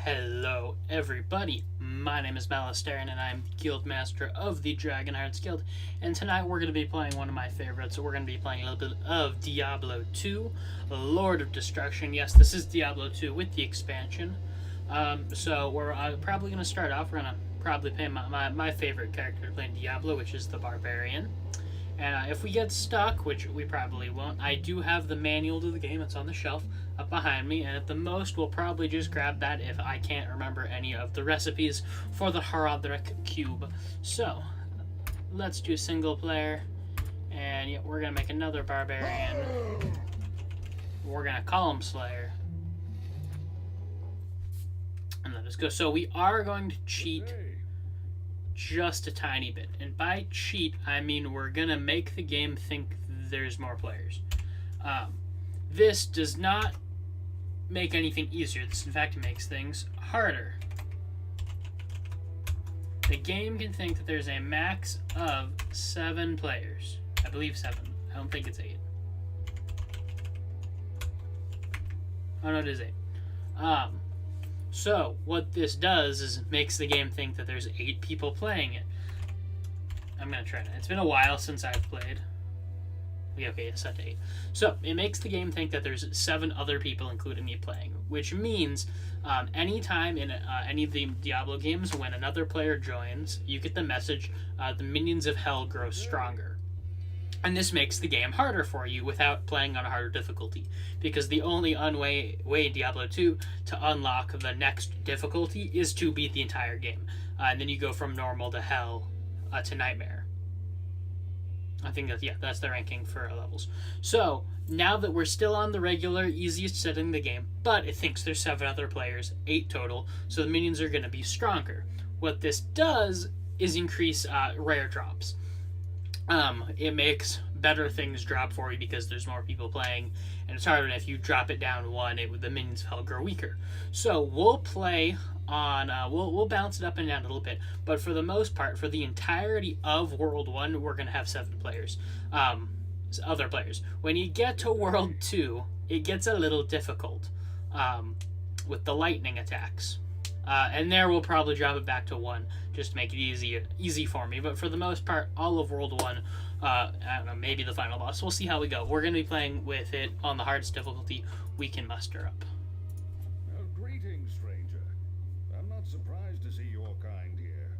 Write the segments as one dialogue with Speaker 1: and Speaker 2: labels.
Speaker 1: Hello everybody, my name is Malastarian and I'm Guildmaster of the Dragonhearts Guild, and tonight we're going to be playing one of my favorites. So we're going to be playing a little bit of Diablo 2, Lord of Destruction. Yes, this is Diablo 2 with the expansion. So we're probably going to start off, we're going to probably play my favorite character playing Diablo, which is the Barbarian. And if we get stuck, which we probably won't, I do have the manual to the game. It's on the shelf up behind me, and at the most, we'll probably just grab that if I can't remember any of the recipes for the Haradric Cube. So, let's do single player, and yeah, we're going to make another Barbarian. We're going to Column Slayer. And let us go. So, we are going to cheat just a tiny bit. And by cheat, I mean we're going to make the game think there's more players. This does not make anything easier. This, in fact, makes things harder. The game can think that there's a max of 7 players. I believe 7. I don't think it's 8. Oh, no, it is 8. So, what this does is it makes the game think that there's 8 people playing it. I'm going to try it. It's been a while since I've played. Okay, it's set to 8. So, it makes the game think that there's 7 other people, including me, playing. Which means, anytime in any of the Diablo games, when another player joins, you get the message, the minions of hell grow stronger. And this makes the game harder for you without playing on a harder difficulty. Because the only way in Diablo 2 to unlock the next difficulty is to beat the entire game. And then you go from normal to hell to nightmare. I think that's the ranking for levels. So, now that we're still on the regular, easiest setting in the game, but it thinks there's 7 other players, 8 total, so the minions are going to be stronger. What this does is increase rare drops. It makes better things drop for you because there's more people playing, and it's harder if you drop it down 1, the minions of hell grow weaker. So we'll play on, we'll bounce it up and down a little bit, but for the most part, for the entirety of World 1, we're going to have 7 players, other players. When you get to World 2, it gets a little difficult, with the lightning attacks. And there we'll probably drop it back to 1 just to make it easy for me. But for the most part, all of World 1, I don't know, maybe the final boss. We'll see how we go. We're going to be playing with it on the hardest difficulty we can muster up.
Speaker 2: Well, greetings, stranger. I'm not surprised to see your kind here.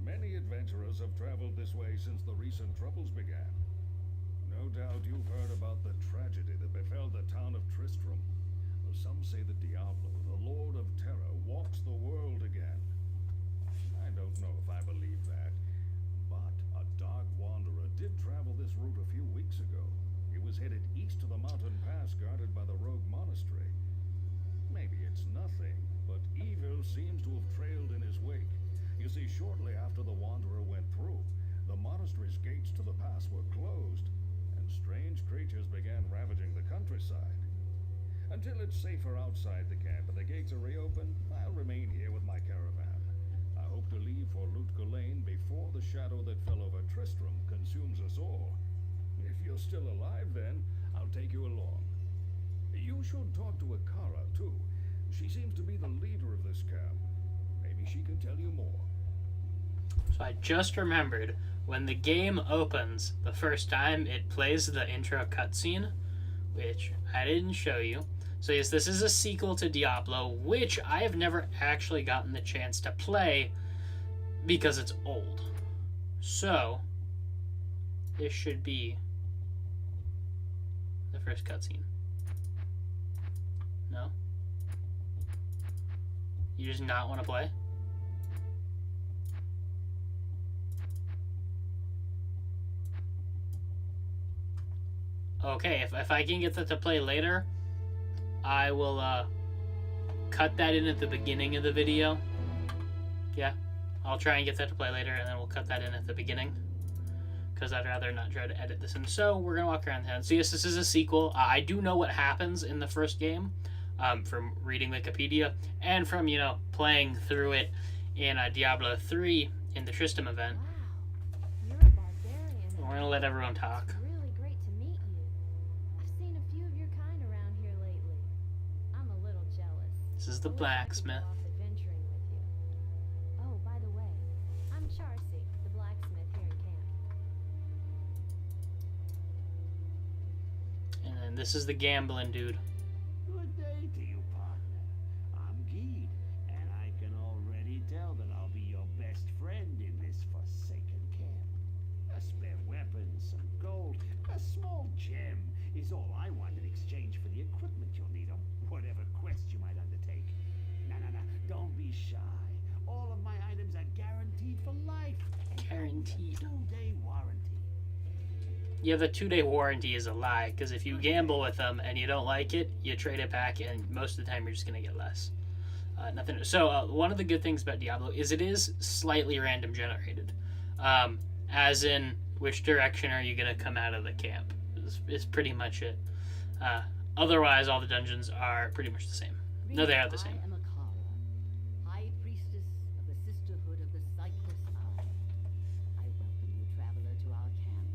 Speaker 2: Many adventurers have traveled this way since the recent troubles began. No doubt you've heard about the tragedy that befell the town of Tristram. Some say that Diablo, the Lord of Terror, walks the world again. I don't know if I believe that, but a dark wanderer did travel this route a few weeks ago. He was headed east to the mountain pass guarded by the rogue monastery. Maybe it's nothing, but evil seems to have trailed in his wake. You see, shortly after the wanderer went through, the monastery's gates to the pass were closed, and strange creatures began ravaging the countryside. Until it's safer outside the camp and the gates are reopened, I'll remain here with my caravan. I hope to leave for Lutgolain before the shadow that fell over Tristram consumes us all. If you're still alive then, I'll take you along. You should talk to Akara too. She seems to be the leader of this camp. Maybe she can tell you more.
Speaker 1: So I just remembered, when the game opens the first time, it plays the intro cutscene, which I didn't show you. So yes, this is a sequel to Diablo, which I have never actually gotten the chance to play because it's old. So, this should be the first cutscene. No? You just not want to play? Okay, if I can get that to play later, I will cut that in at the beginning of the video. Yeah, I'll try and get that to play later, and then we'll cut that in at the beginning, because I'd rather not try to edit this in. So we're going to walk around the town. So yes, this is a sequel. I do know what happens in the first game from reading Wikipedia, and from, playing through it in Diablo 3 in the Tristram event.
Speaker 3: Wow, you're a barbarian.
Speaker 1: We're going to let everyone talk.
Speaker 3: Really great to meet you. I've seen a few of your kind around here lately. I'm a little jealous.
Speaker 1: This is the blacksmith. This is the gambling dude.
Speaker 4: Good day to you, partner. I'm Geed, and I can already tell that I'll be your best friend in this forsaken camp. A spare weapon, some gold, a small gem is all I want in exchange for the equipment you'll need on whatever quest you might undertake. No, don't be shy. All of my items are guaranteed for life.
Speaker 1: Guaranteed.
Speaker 4: 2-day warranty.
Speaker 1: Yeah, the 2-day warranty is a lie, because if you gamble with them and you don't like it, you trade it back, and most of the time you're just going to get less. Nothing. So one of the good things about Diablo is it is slightly random generated. As in, which direction are you going to come out of the camp is pretty much it. Otherwise, all the dungeons are pretty much the same. No, they are the same.
Speaker 5: I am Akara, High Priestess of the Sisterhood of the Cyclus Eye. I welcome you, traveler, to our camp,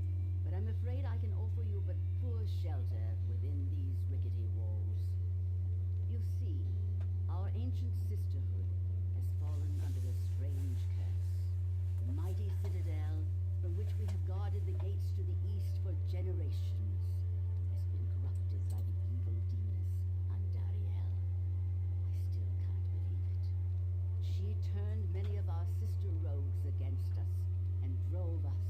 Speaker 5: but I'm afraid I can offer you but poor shelter within these rickety walls. You see, our ancient sisterhood has fallen under a strange curse. The mighty citadel, from which we have guarded the gates to the east for generations, has been corrupted by the evil demoness Andariel. I still can't believe it. She turned many of our sister rogues against us and drove us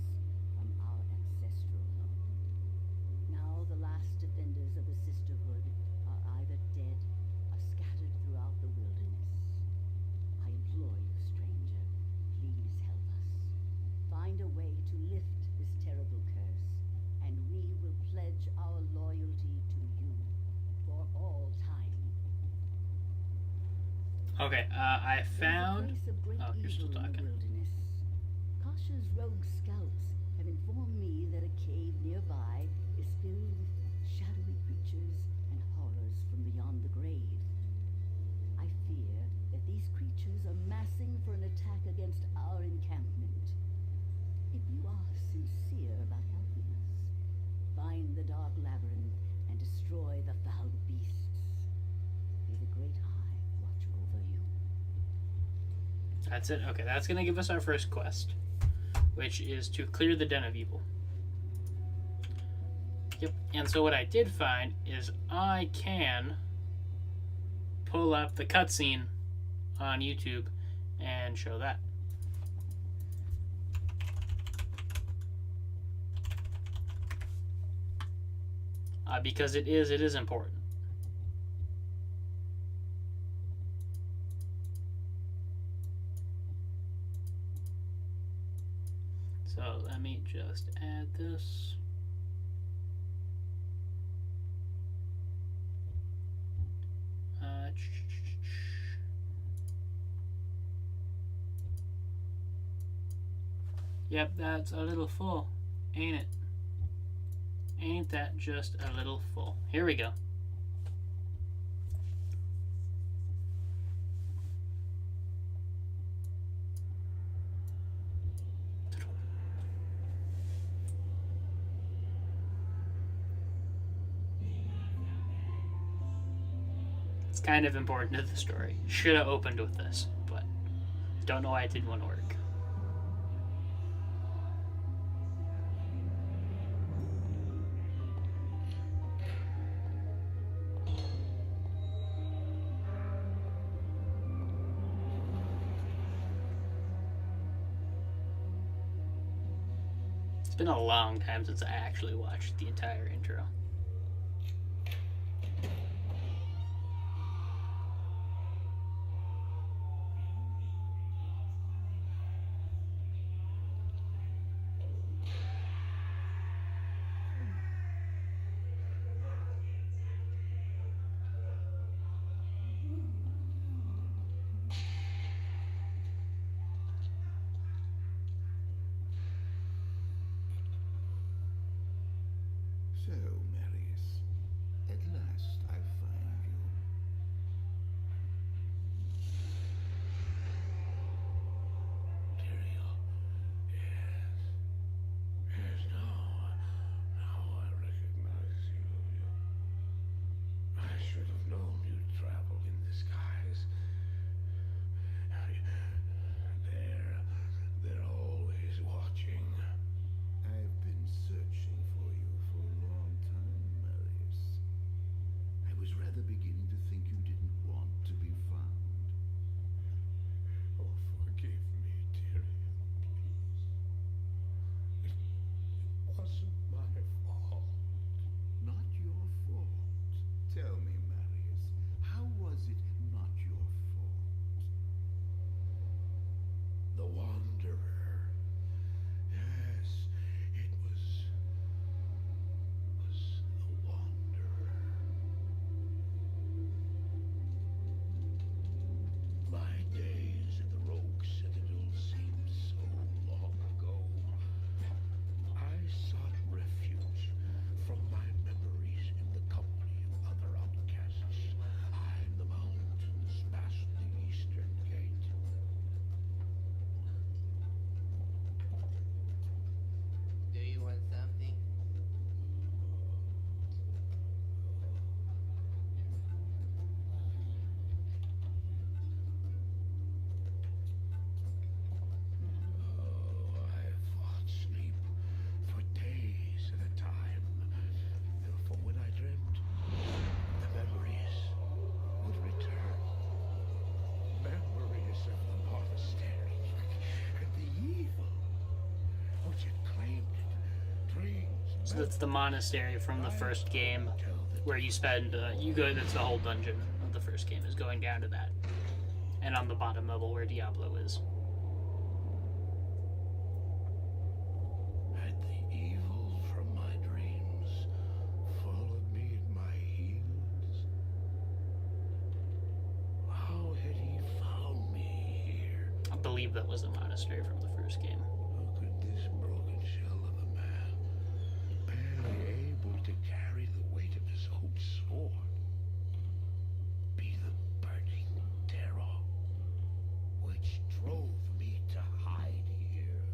Speaker 5: from our ancestral home. Now the last defenders of the sisterhood are either dead or scattered throughout the wilderness. I implore you, stranger, please help us. Find a way to lift this terrible curse, and we will pledge our loyalty to you for all time.
Speaker 1: Okay, I found...
Speaker 5: There's a place of great
Speaker 1: Oh, you're still
Speaker 5: evil in the
Speaker 1: talking.
Speaker 5: wilderness. Kasha's rogue scouts have informed me that a cave nearby is filled with shadowy creatures and horrors from beyond the grave. I fear that these creatures are massing for an attack against our encampment. If you are sincere about helping us, find the dark labyrinth and destroy the foul beasts. May the Great Eye watch over you.
Speaker 1: That's it. Okay, that's going to give us our first quest, which is to clear the Den of Evil. Yep. And so what I did find is I can pull up the cutscene on YouTube and show that. Because it is important. So let me just add this. Yep, that's a little full, ain't it? Ain't that just a little full? Here we go. It's kind of important to the story. Should have opened with this, but don't know why it didn't want to work. It's been a long time since I actually watched the entire intro.
Speaker 6: So, Wanderer. Yes, it was the Wanderer. My days at the Rogue Citadel seemed so long ago. I sought refuge from my memories in the company of other outcasts high in the mountains past the eastern gate.
Speaker 7: Do you want something?
Speaker 6: Oh, I fought sleep for days at a time. For when I dreamt, the memories would return. Memories of the monastery and the evil which had claimed it. Dreams.
Speaker 1: So that's the monastery from the first game, where you spend, that's the whole dungeon of the first game, is going down to that. And on the bottom level where Diablo is.
Speaker 6: Had the evil from my dreams followed me at my heels? How had he found me here?
Speaker 1: I believe that was the monastery from the first game.
Speaker 6: How could this broken shell of a man, barely able to carry the weight of his own sword, be the burning terror which drove me to hide here?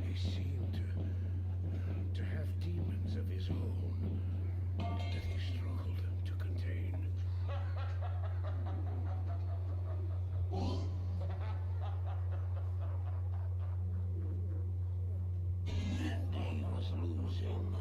Speaker 6: He seemed to have demons of his own that he struggled to contain. And he was losing.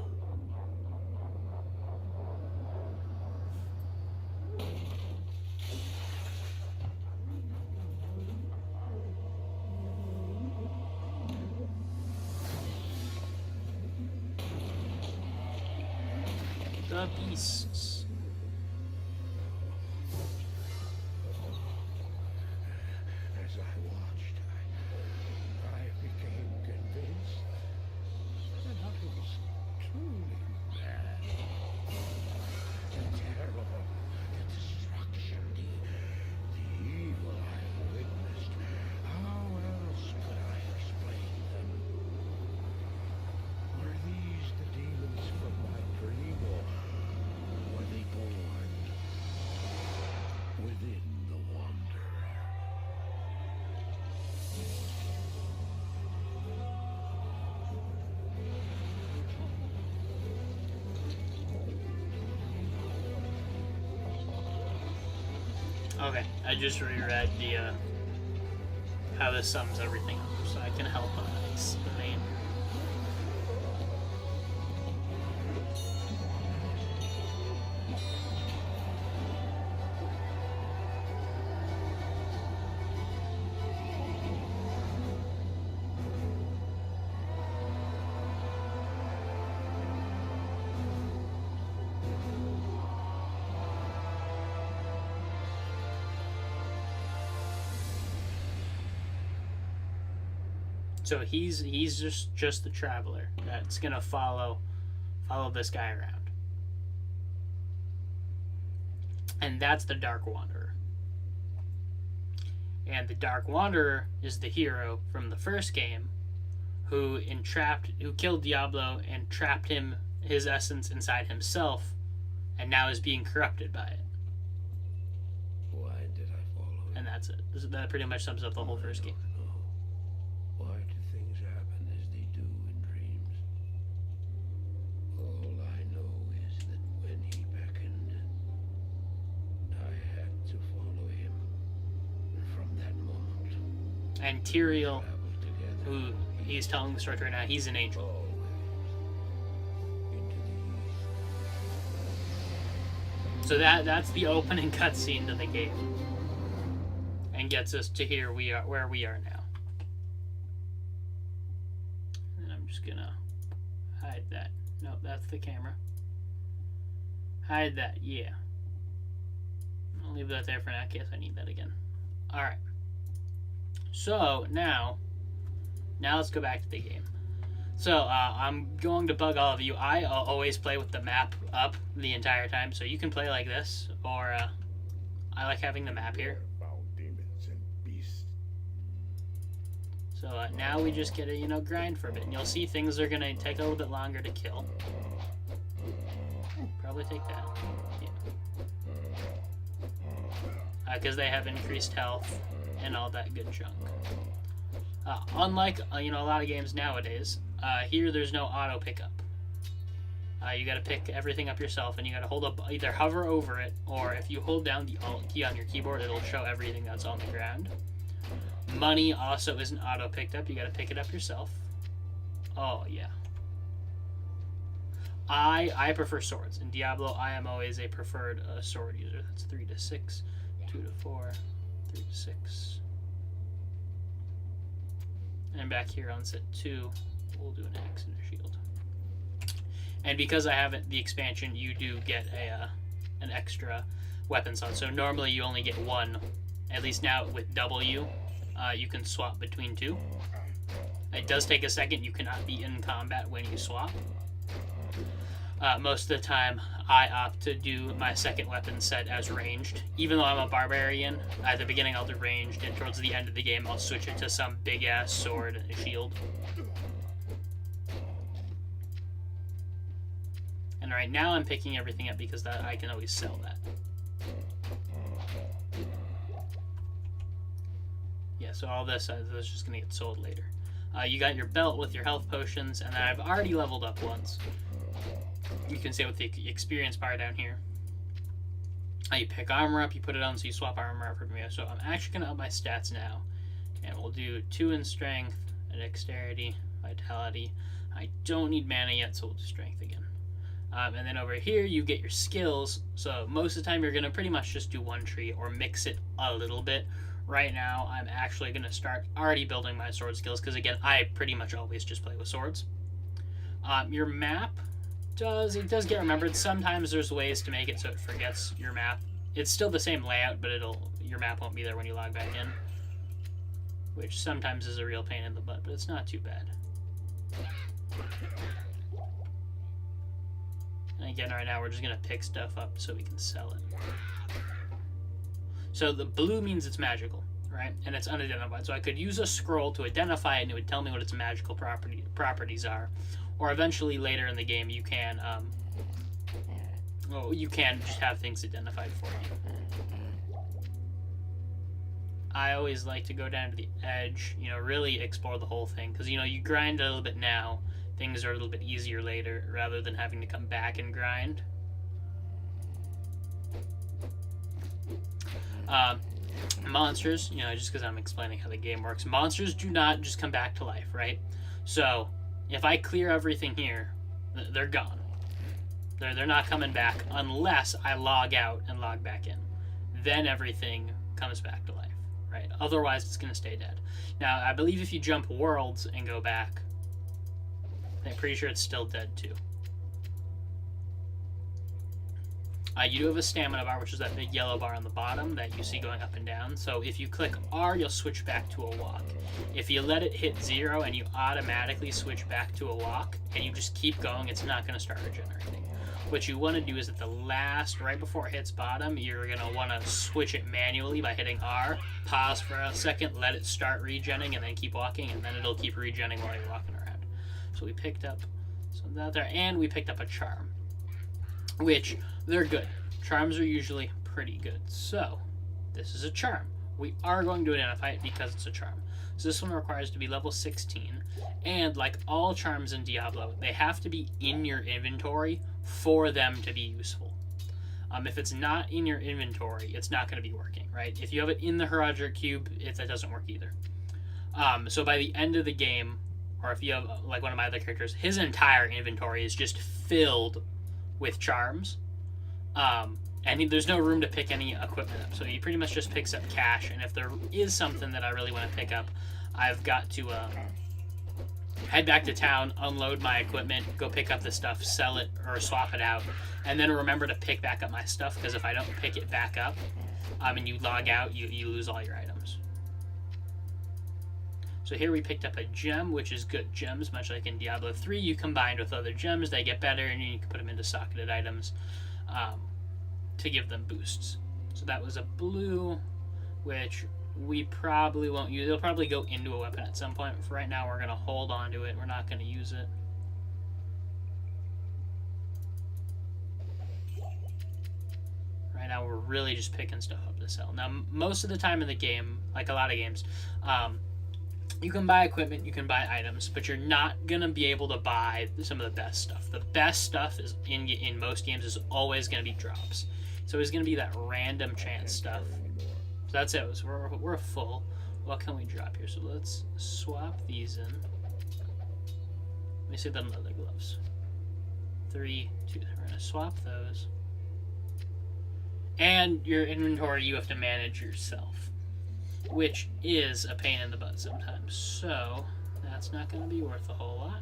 Speaker 1: The beasts.
Speaker 6: As I watched, I became convinced that I was truly mad. The terror, the destruction, the evil I witnessed. How else could I explain them? Were these the demons from my dream, or were they born within the Wanderer?
Speaker 1: Okay, I just reread the, how this sums everything up, so I can help explain. So he's just the traveler that's gonna follow this guy around, and that's the Dark Wanderer. And the Dark Wanderer is the hero from the first game, who killed Diablo and trapped his essence inside himself, and now is being corrupted by it.
Speaker 6: Why did I follow him?
Speaker 1: And that's it. That pretty much sums up the whole first game.
Speaker 6: No. Why do things happen as they do in dreams? All I know is that when he beckoned, I had to follow him. And from that moment,
Speaker 1: And Tyrael,
Speaker 6: traveled together.
Speaker 1: who he's telling the story right now, he's an angel.
Speaker 6: Always into the east.
Speaker 1: So that's the opening cutscene to the game. and gets us to where we are now. And I'm just gonna hide that. Nope, that's the camera. Hide that, yeah. I'll leave that there for now in case I need that again. Alright. So, now let's go back to the game. So, I'm going to bug all of you. I always play with the map up the entire time, so you can play like this, or I like having the map here.
Speaker 2: Foul demons and beasts.
Speaker 1: So now we just get to, grind for a bit, and you'll see things are going to take a little bit longer to kill. Probably take that. Yeah. Because they have increased health and all that good junk. Unlike, a lot of games nowadays, here there's no auto pickup. You gotta pick everything up yourself, and you gotta either hover over it, or if you hold down the Alt key on your keyboard, it'll show everything that's on the ground. Money also isn't auto picked up, you gotta pick it up yourself. Oh, yeah. I prefer swords. In Diablo, I am always a preferred sword user. That's 3 to 6, 2 to 4, 3 to 6. And back here on set 2, we'll do an axe and a shield. And because I have the expansion, you do get an extra weapon slot. So normally you only get one. At least now with W, you can swap between 2. It does take a second. You cannot be in combat when you swap. Most of the time, I opt to do my second weapon set as ranged. Even though I'm a barbarian, at the beginning I'll do ranged, and towards the end of the game I'll switch it to some big-ass sword and a shield. And right now I'm picking everything up because I can always sell that. Yeah, so all this is just going to get sold later. You got your belt with your health potions, and then I've already leveled up once. You can see with the experience bar down here. You pick armor up, you put it on, so you swap armor up for me. So I'm actually going to up my stats now. And we'll do 2 in strength, dexterity, vitality. I don't need mana yet, so we'll do strength again. And then over here, you get your skills. So most of the time, you're going to pretty much just do one tree or mix it a little bit. Right now, I'm actually going to start already building my sword skills because, again, I pretty much always just play with swords. Your map does get remembered. Sometimes there's ways to make it so it forgets your map. It's still the same layout, but your map won't be there when you log back in, which sometimes is a real pain in the butt, but it's not too bad. And again, right now we're just going to pick stuff up so we can sell it. So the blue means it's magical, right? And it's unidentified. So I could use a scroll to identify it, and it would tell me what its magical properties are. Or eventually later in the game, you can just have things identified for you. I always like to go down to the edge, really explore the whole thing. Because, you grind a little bit now, things are a little bit easier later, rather than having to come back and grind. Monsters, just because I'm explaining how the game works, monsters do not just come back to life, right? So, if I clear everything here, they're gone. They're not coming back unless I log out and log back in. Then everything comes back to life, right? Otherwise, it's going to stay dead. Now, I believe if you jump worlds and go back, I'm pretty sure it's still dead too. You do have a stamina bar, which is that big yellow bar on the bottom that you see going up and down. So if you click R, you'll switch back to a walk. If you let it hit 0 and you automatically switch back to a walk, and you just keep going, it's not going to start regenerating. What you want to do is at the last, right before it hits bottom, you're going to want to switch it manually by hitting R, pause for a second, let it start regenning, and then keep walking, and then it'll keep regenning while you're walking around. So we picked up something out there, and we picked up a charm, which they're good. Charms are usually pretty good. So, this is a charm. We are going to identify it because it's a charm. So this one requires to be level 16, and like all charms in Diablo, they have to be in your inventory for them to be useful. If it's not in your inventory, it's not going to be working, right? If you have it in the Herodric Cube, that doesn't work either. So by the end of the game, or if you have like one of my other characters, his entire inventory is just filled with charms. And there's no room to pick any equipment up, so he pretty much just picks up cash. And if there is something that I really want to pick up, I've got to head back to town, unload my equipment, go pick up the stuff, sell it or swap it out, and then remember to pick back up my stuff, because if I don't pick it back up and you log out, you lose all your items. So here we picked up a gem, which is good. Gems, much like in Diablo 3, you combine with other gems, they get better, and you can put them into socketed items to give them boosts. So that was a blue, which we probably won't use. It'll probably go into a weapon at some point. For right now, we're going to hold on to it. We're not going to use it. Right now, we're really just picking stuff up to sell. Now, most of the time in the game, like a lot of games, you can buy equipment, you can buy items, but you're not going to be able to buy some of the best stuff. The best stuff is in most games is always going to be drops. So it's going to be that random chance stuff. So that's it. So we're full. What can we drop here? So let's swap these in. Let me see them leather gloves. 3, 2. We're going to swap those. And your inventory you have to manage yourself, which is a pain in the butt sometimes. So that's not going to be worth a whole lot.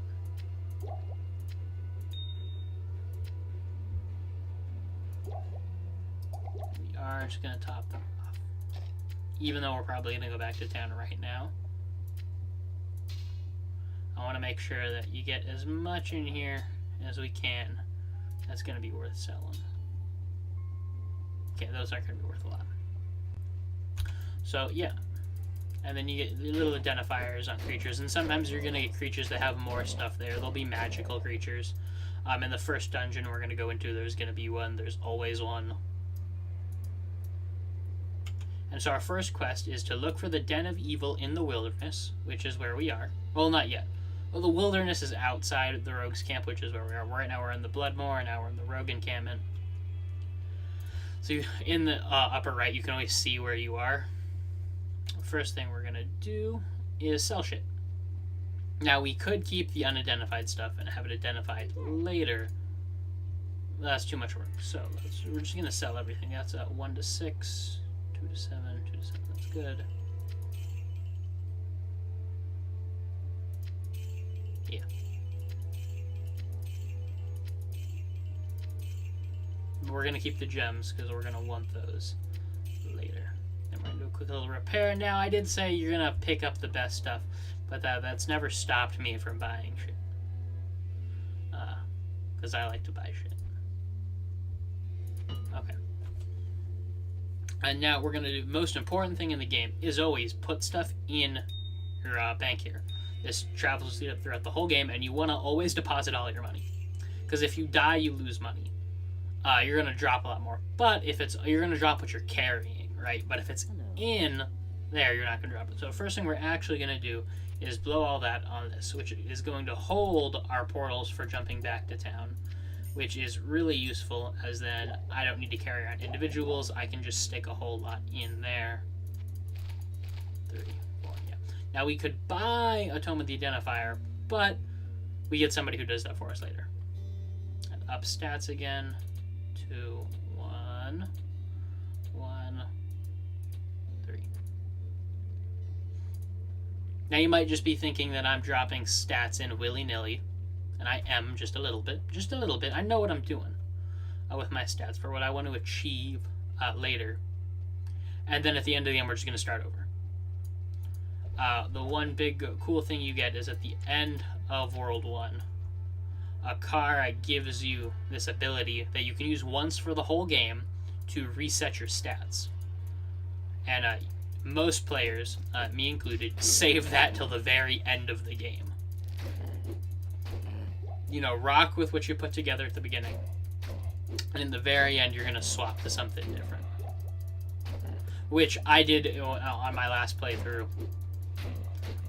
Speaker 1: We are just going to top them off, even though we're probably going to go back to town right now. I want to make sure that you get as much in here as we can. That's going to be worth selling. Okay, those aren't going to be worth a lot. So, yeah. And then you get little identifiers on creatures, and sometimes you're going to get creatures that have more stuff there. They'll be magical creatures. In the first dungeon we're going to go into, there's going to be one. There's always one. And so our first quest is to look for the Den of Evil in the Wilderness, which is where we are. Well, not yet. Well, the Wilderness is outside the Rogue's Camp, which is where we are. Right now we're in the Bloodmoor, and now we're in the Rogue Encampment. So in the upper right, you can always see where you are. First thing we're going to do is sell shit. Now, we could keep the unidentified stuff and have it identified later. That's too much work. So we're just going to sell everything. That's 1 to 6, 2 to 7, 2 to 7. That's good. Yeah. We're going to keep the gems because we're going to want those later. And we're going to do a quick little repair. Now, I did say you're going to pick up the best stuff, but that's never stopped me from buying shit. Because I like to buy shit. Okay. And now we're going to do the most important thing in the game is always put stuff in your bank here. This travels throughout the whole game, and you want to always deposit all your money. Because if you die, you lose money. You're going to drop a lot more. But if you're going to drop what you're carrying, right? But if it's in there, you're not going to drop it. So the first thing we're actually going to do is blow all that on this, which is going to hold our portals for jumping back to town, which is really useful, as then I don't need to carry around individuals. I can just stick a whole lot in there. 34, yeah. Now we could buy a Tome with the Identifier, but we get somebody who does that for us later. And up stats again. 2, 1, 1, 3. Now you might just be thinking that I'm dropping stats in willy-nilly, and I am just a little bit. Just a little bit. I know what I'm doing with my stats for what I want to achieve later. And then at the end of the game, we're just going to start over. The one big cool thing you get is at the end of World 1, Kara gives you this ability that you can use once for the whole game to reset your stats. And most players, me included, save that till the very end of the game. You know, rock with what you put together at the beginning. And in the very end, you're going to swap to something different. Which I did on my last playthrough.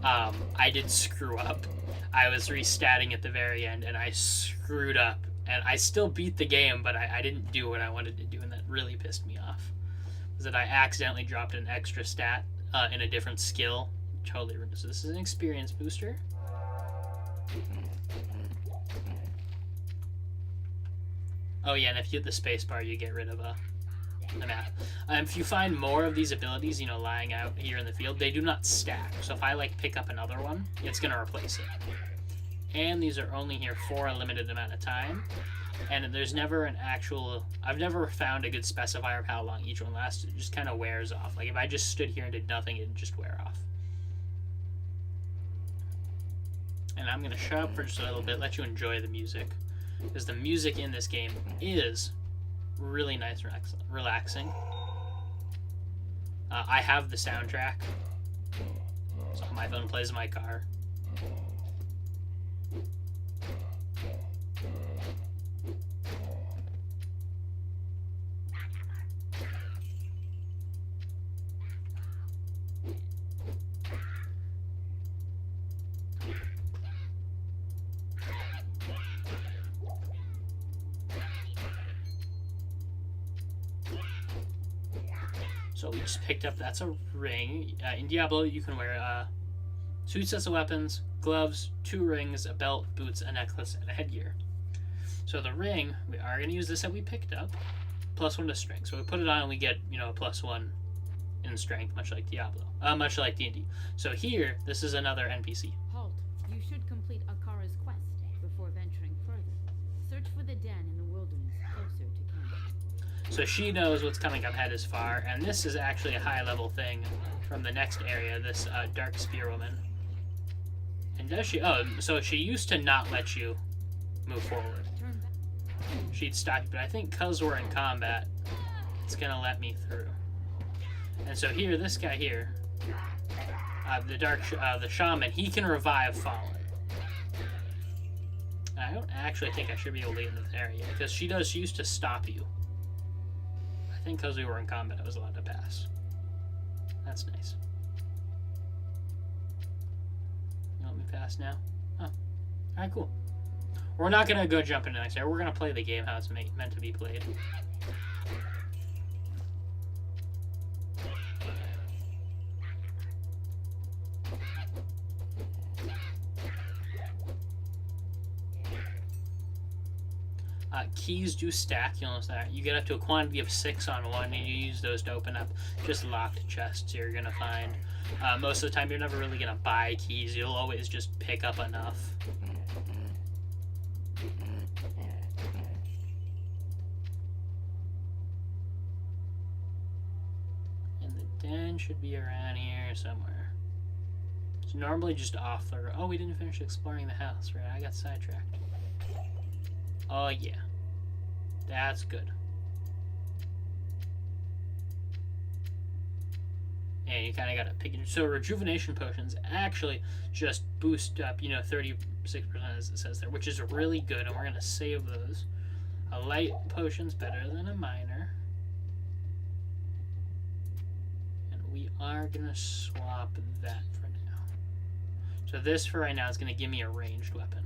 Speaker 1: I did screw up. I was restatting at the very end, and I screwed up. And I still beat the game, but I didn't do what I wanted to do, and that really pissed me off. Was that I accidentally dropped an extra stat in a different skill. Totally ruined it. So this is an experience booster. Oh yeah, and if you hit the space bar, you get rid of the map. If you find more of these abilities, you know, lying out here in the field, they do not stack. So if I like pick up another one, it's gonna replace it. And these are only here for a limited amount of time. And there's never an actual... I've never found a good specifier of how long each one lasts. It just kind of wears off. Like, if I just stood here and did nothing, it'd just wear off. And I'm going to shut up for just a little bit, let you enjoy the music. Because the music in this game is really nice and relaxing. I have the soundtrack. So my phone plays in my car. So we just picked up, that's a ring. In Diablo, you can wear 2 sets of weapons, gloves, 2 rings, a belt, boots, a necklace, and a headgear. So the ring, we are going to use this that we picked up, +1 to strength. So we put it on and we get, you know, a +1 in strength, much like Diablo, much like D&D. So here, this is another NPC.
Speaker 5: Halt. You should complete Akara's quest before venturing further. Search for the den in the wilderness closer to camp.
Speaker 1: So she knows what's coming up ahead as far, and this is actually a high-level thing from the next area, this Dark Spear Woman. And does she... Oh, so she used to not let you move forward.
Speaker 5: Turn back.
Speaker 1: She'd stop you, but I think because we're in combat, it's going to let me through. And so here, this guy here, the Shaman, he can revive Fallen. I don't actually think I should be able to get into the area, because she used to stop you. I think because we were in combat, I was allowed to pass. That's nice. You want me to pass now? Oh. Alright, cool. We're not going to go jump into the next area. We're going to play the game how it's meant to be played. Keys do stack, you'll notice that. You get up to a quantity of 6 on one, and you use those to open up just locked chests you're going to find. Most of the time, you're never really going to buy keys. You'll always just pick up enough. And the den should be around here somewhere. It's normally just off the road. Oh, we didn't finish exploring the house, right? I got sidetracked. Oh, yeah. That's good. And you kind of got to pick it. So rejuvenation potions actually just boost up, 36% as it says there, which is really good, and we're going to save those. A light potion's better than a minor. And we are going to swap that for now. So this for right now is going to give me a ranged weapon.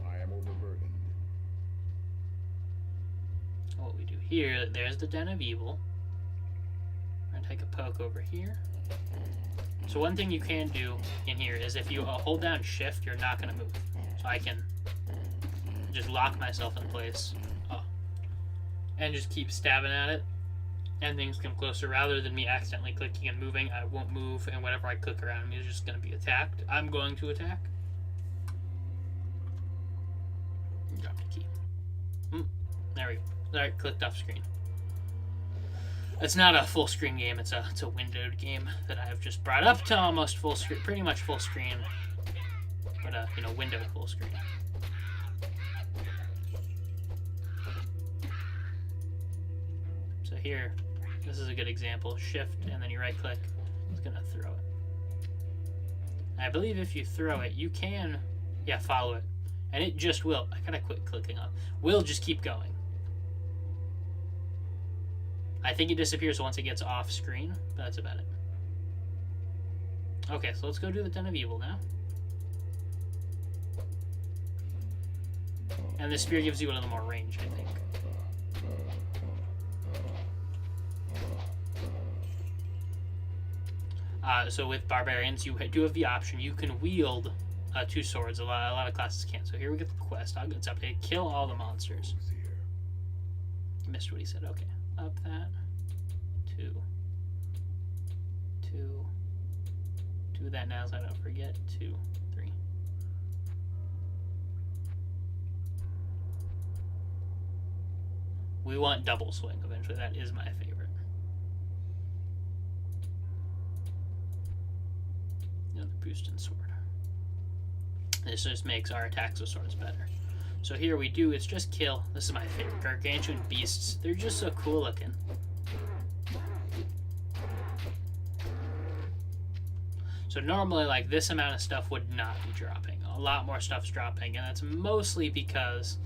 Speaker 2: I am overburdened.
Speaker 1: What we do here, there's the Den of Evil. We're going to take a poke over here. So one thing you can do in here is if you hold down shift, you're not going to move. So I can just lock myself in place. And just keep stabbing at it. And things come closer. Rather than me accidentally clicking and moving, I won't move. And whenever I click around me, it's just going to be attacked. I'm going to attack. Drop the key. There we go. Alright, clicked off screen. It's not a full screen game, it's a windowed game that I've just brought up to almost full screen, pretty much full screen, but windowed full screen. So here, this is a good example. Shift and then you right click, it's gonna throw it. And I believe if you throw it, you can, follow it. And it just will, I gotta quit clicking on, will just keep going. I think it disappears once it gets off screen, but that's about it. Okay, so let's go do the Den of Evil now. And the spear gives you a little more range, I think. So with barbarians, you do have the option. You can wield 2 swords. A lot of classes can't. So here we get the quest. It's up to kill all the monsters. missed what he said. Okay, up that. 2. 2. Do that now so I don't forget. 2, 3. We want double swing eventually. That is my favorite. The boost and sword. This just makes our attacks with swords better. So here we do, it's just kill. This is my favorite. Gargantuan beasts. They're just so cool looking. So normally, like, this amount of stuff would not be dropping. A lot more stuff's dropping, and that's mostly because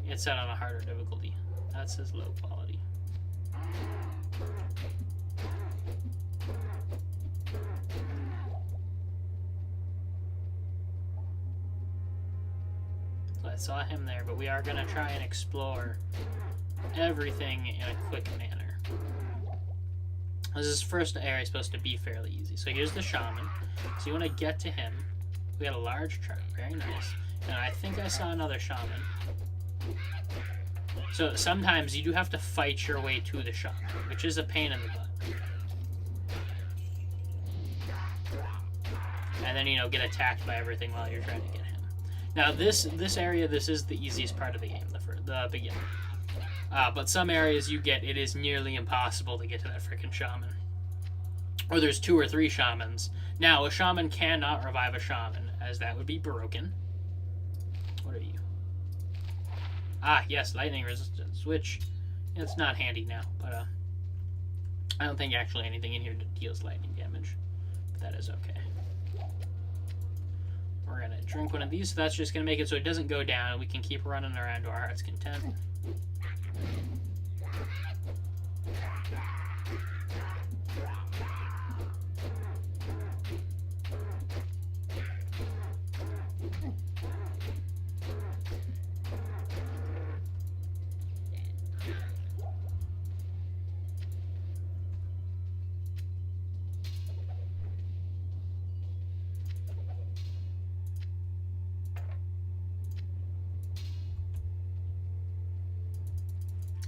Speaker 1: it's set on a harder difficulty. That says low quality. So I saw him there, but we are going to try and explore everything in a quick manner. This first area is supposed to be fairly easy. So here's the shaman. So you want to get to him. We got a large trap. Very nice. And I think I saw another shaman. So sometimes you do have to fight your way to the shaman, which is a pain in the butt. And then, you know, get attacked by everything while you're trying to get him. Now this area, this is the easiest part of the game, the beginning. But some areas you get, it is nearly impossible to get to that frickin' shaman. Or there's 2 or 3 shamans. Now, a shaman cannot revive a shaman, as that would be broken. What are you? Ah, yes, lightning resistance, which it's not handy now, but I don't think actually anything in here deals lightning damage. But that is okay. We're gonna drink one of these, so that's just gonna make it so it doesn't go down, and we can keep running around to our heart's content.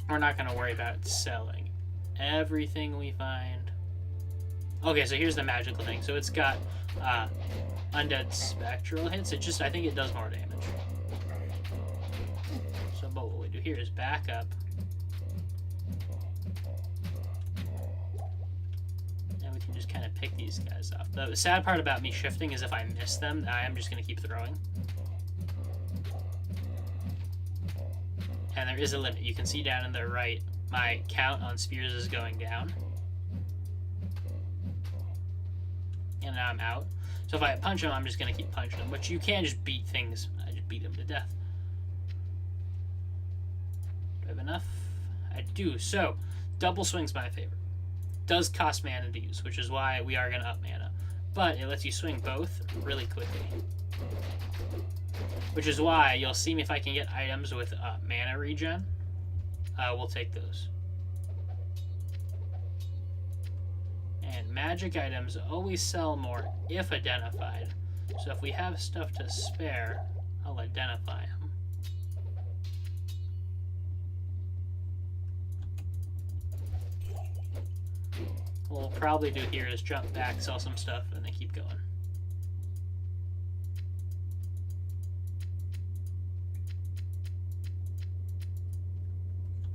Speaker 1: We're not going to worry about selling everything we find. Okay, so here's the magical thing. So it's got undead spectral hits. It just, I think it does more damage. So but what we do here is back up. And we can just kind of pick these guys off. The sad part about me shifting is if I miss them, I am just going to keep throwing. And there is a limit. You can see down in the right, my count on spears is going down. And now I'm out. So if I punch them, I'm just going to keep punching them. But you can just beat things. I just beat them to death. Do I have enough? I do. So, double swing's my favorite. Does cost mana to use, which is why we are going to up mana. But it lets you swing both really quickly. Which is why you'll see me if I can get items with mana regen. We'll take those. And magic items always sell more if identified. So if we have stuff to spare, I'll identify them. What we'll probably do here is jump back, sell some stuff, and then keep going.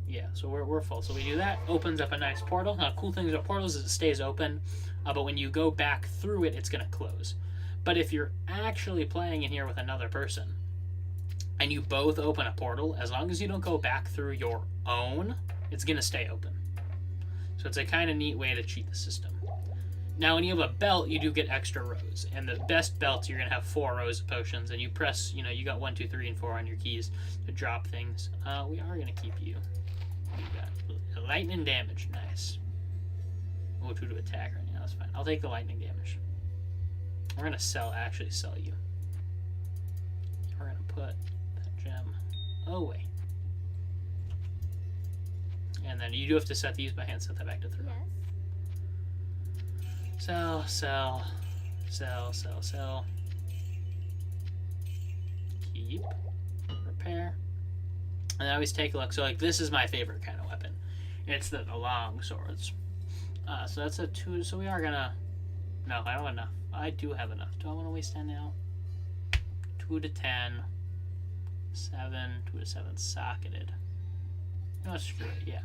Speaker 1: Yeah, so we're full. So we do that, opens up a nice portal. Now, cool things about portals is it stays open, but when you go back through it, it's going to close. But if you're actually playing in here with another person, and you both open a portal, as long as you don't go back through your own, it's going to stay open. So it's a kind of neat way to cheat the system. Now, when you have a belt, you do get extra rows. And the best belts, you're going to have 4 rows of potions. And you press, you got 1, 2, 3, and 4 on your keys to drop things. We are going to keep you. You got lightning damage. Nice. We'll do to attack right now. That's fine. I'll take the lightning damage. We're going to actually sell you. We're going to put that gem away. And then you do have to set these by hand. Set that back to 3.
Speaker 3: Yes.
Speaker 1: Sell, sell, sell, sell, sell. Keep. Repair. And I always take a look. So like this is my favorite kind of weapon. It's the long swords. So that's a 2. So we are gonna. No, I don't have enough. I do have enough. Do I want to waste 10 now? 2 to 10. 7. 2 to 7 socketed. No, screw it. Yeah.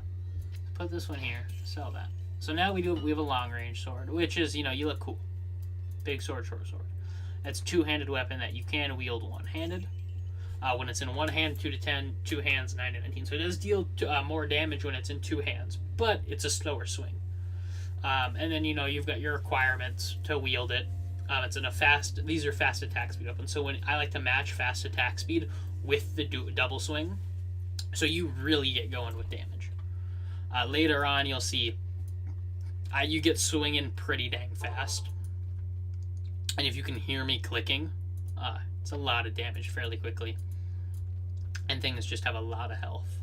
Speaker 1: Put this one here. Sell that. So now we have a long range sword, which is, you know, you look cool. Big sword, short sword. It's a 2-handed weapon that you can wield one-handed. When it's in one hand, 2 to 10, 2 hands, 9 to 19. So it does deal more damage when it's in 2 hands, but it's a slower swing. And then, you know, you've got your requirements to wield it. It's in a fast. These are fast attack speed weapons. So when I like to match fast attack speed with the double swing, so you really get going with damage. Later on, you'll see you get swinging pretty dang fast. And if you can hear me clicking, it's a lot of damage fairly quickly. And things just have a lot of health.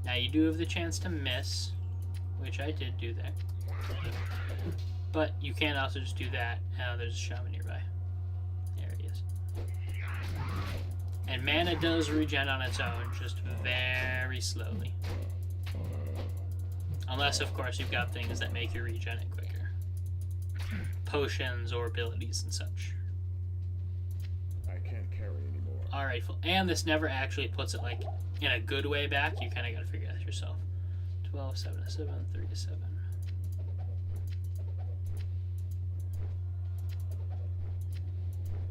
Speaker 1: Now you do have the chance to miss, which I did do that. But you can also just do that. There's a shaman nearby. There he is. And mana does regen on its own, just very slowly. Unless, of course, you've got things that make you regen it quicker. Potions or abilities and such.
Speaker 2: I can't carry anymore.
Speaker 1: Alright, and this never actually puts it, like, in a good way back. You kind of got to figure that yourself. 12, 7 to 7, 3 to 7.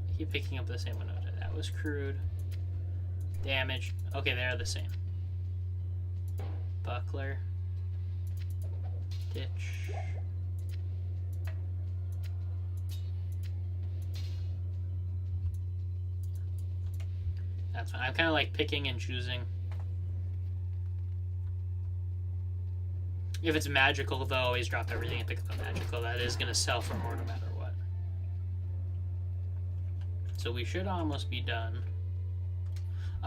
Speaker 1: I keep picking up the same one. That was crude. Damage. Okay, they're the same. Buckler. Ditch. That's fine. I'm kind of like picking and choosing. If it's magical, though, always drop everything and pick up the magical. That is going to sell for more no matter what. So we should almost be done.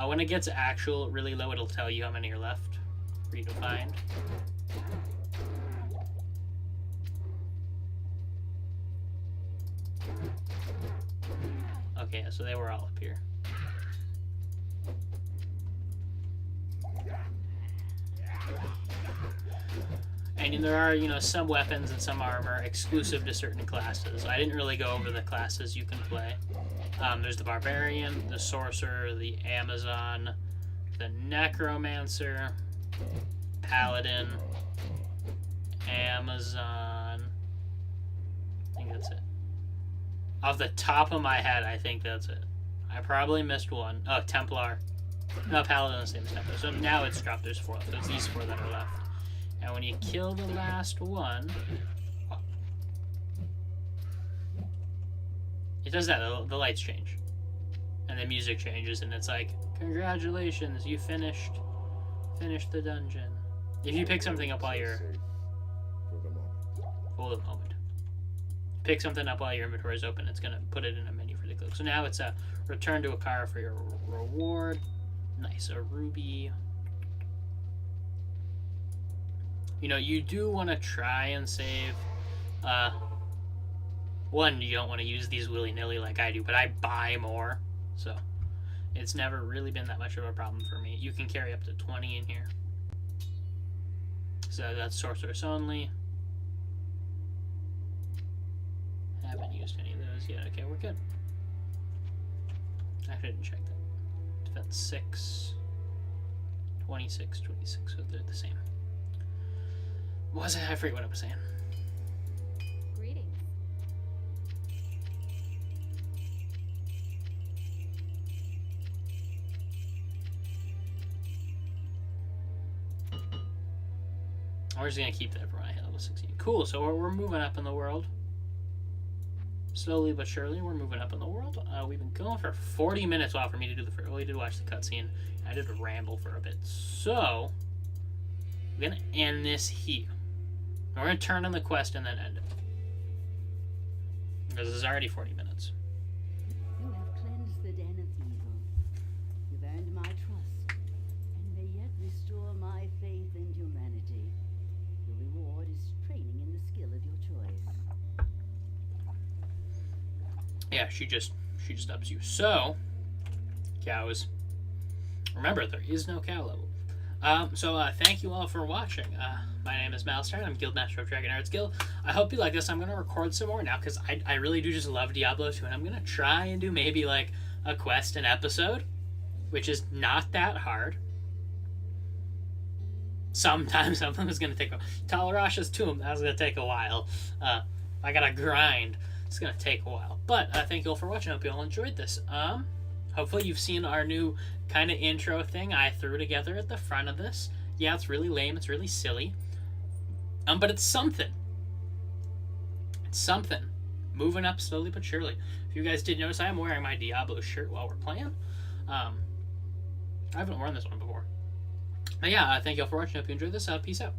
Speaker 1: When it gets actual really low, it'll tell you how many are left for you to find. Okay, so they were all up here. And there are, you know, some weapons and some armor exclusive to certain classes. I didn't really go over the classes you can play. There's the Barbarian, the Sorcerer, the Amazon, the Necromancer, Paladin, Amazon. I think that's it. Off the top of my head, I think that's it. I probably missed one. Oh, Templar. No, Paladin is the same as Templar. So now it's dropped. There's 4. So it's these 4 that are left. And when you kill the last one, it does that. The lights change, and the music changes, and it's like, congratulations, you finished the dungeon. If you pick something up while you're for the moment, pick something up while your inventory is open, it's gonna put it in a menu for the click. So now it's a return to a car for your reward. Nice, a ruby. You know, you do want to try and save. One, you don't want to use these willy-nilly like I do, but I buy more, so it's never really been that much of a problem for me. You can carry up to 20 in here. So that's sorceress only. Haven't used any of those yet. Okay, we're good. I didn't check that. Defense 6. 26, 26, so they're the same. What was it? I forget what I was saying.
Speaker 3: Greetings.
Speaker 1: We're just gonna keep that for when I hit level 16. Cool, so we're moving up in the world. Slowly but surely, we're moving up in the world. We've been going for 40 minutes while for me to do the first. Well, we did watch the cutscene. I did ramble for a bit. So, we're gonna end this here. We're going to turn on the quest and then end it. Because it's already 40 minutes.
Speaker 5: You have cleansed the den of evil. You've earned my trust, and may yet restore my
Speaker 1: Yeah, she just ups you. So, cows. Remember, there is no cow level. Thank you all for watching. My name is Malstern. I'm Guildmaster of Dragon Arts Guild. I hope you like this. I'm going to record some more now because I really do just love Diablo 2, and I'm going to try and do maybe like a quest an episode, which is not that hard. Sometimes something is going to take a... Talarasha's Tomb, that was going to take a while. I got to grind. It's going to take a while. But thank you all for watching. I hope you all enjoyed this. Hopefully you've seen our new kind of intro thing I threw together at the front of this. Yeah, it's really lame. It's really silly. But it's something. It's something. Moving up slowly but surely. If you guys did notice, I am wearing my Diablo shirt while we're playing. I haven't worn this one before. But yeah, thank you all for watching. Hope you enjoyed this. Peace out.